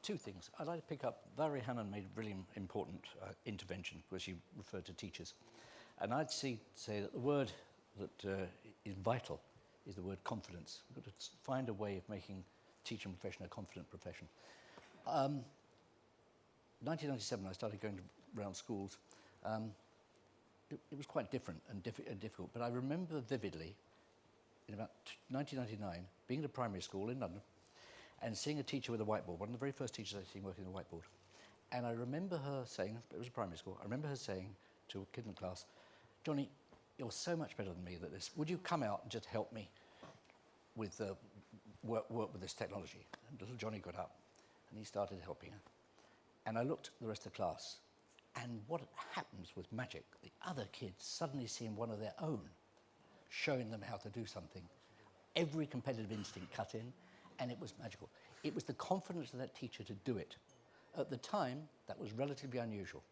two things. I'd like to pick up, Valerie Hannon made a really important intervention where she referred to teachers. And I'd say that the word that is vital is the word confidence. We've got to find a way of making teaching profession a confident profession. 1997, I started going around schools. It was quite different and difficult, but I remember vividly, in about 1999, being at a primary school in London and seeing a teacher with a whiteboard, one of the very first teachers I'd seen working with a whiteboard. And I remember her saying, it was a primary school, I remember her saying to a kid in the class, "Johnny, you're so much better than me at this. Would you come out and just help me with work with this technology?" And little Johnny got up and he started helping her. And I looked at the rest of the class, and what happens was magic. The other kids suddenly seeing one of their own showing them how to do something. Every competitive instinct cut in, and it was magical. It was the confidence of that teacher to do it. At the time, that was relatively unusual.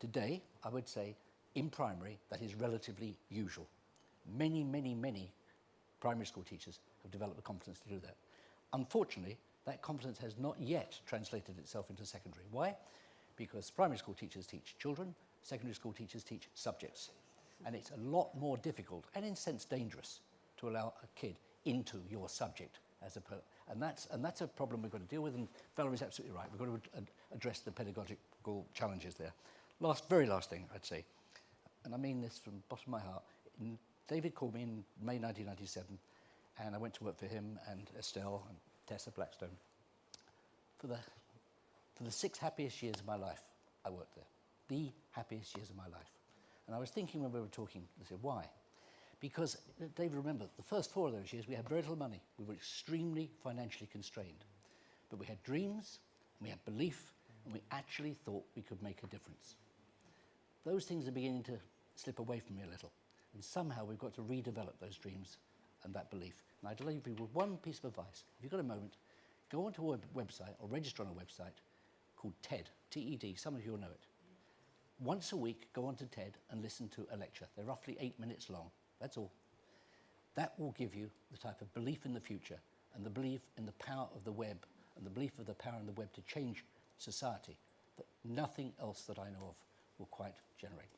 Today, I would say, in primary, that is relatively usual. Many, many, many primary school teachers have developed the confidence to do that. Unfortunately, that confidence has not yet translated itself into secondary. Why? Because primary school teachers teach children, secondary school teachers teach subjects. And it's a lot more difficult, and in a sense dangerous, to allow a kid into your subject. And that's a problem we've got to deal with, and Valerie's absolutely right. We've got to address the pedagogical challenges there. Very last thing I'd say, and I mean this from the bottom of my heart. David called me in May 1997, and I went to work for him and Estelle and Tessa Blackstone. For the 6 happiest years of my life, I worked there. The happiest years of my life. And I was thinking when we were talking, I said, why? Because, David, remember, the first 4 of those years, we had very little money. We were extremely financially constrained. But we had dreams, and we had belief, and we actually thought we could make a difference. Those things are beginning to slip away from me a little. And somehow we've got to redevelop those dreams and that belief. And I'd leave you with one piece of advice. If you've got a moment, go onto a website or register on a website called TED, T-E-D, some of you will know it. Once a week, go onto TED and listen to a lecture. They're roughly 8 minutes long, that's all. That will give you the type of belief in the future and the belief in the power of the web and the belief of the power in the web to change society that nothing else that I know of will quite generate.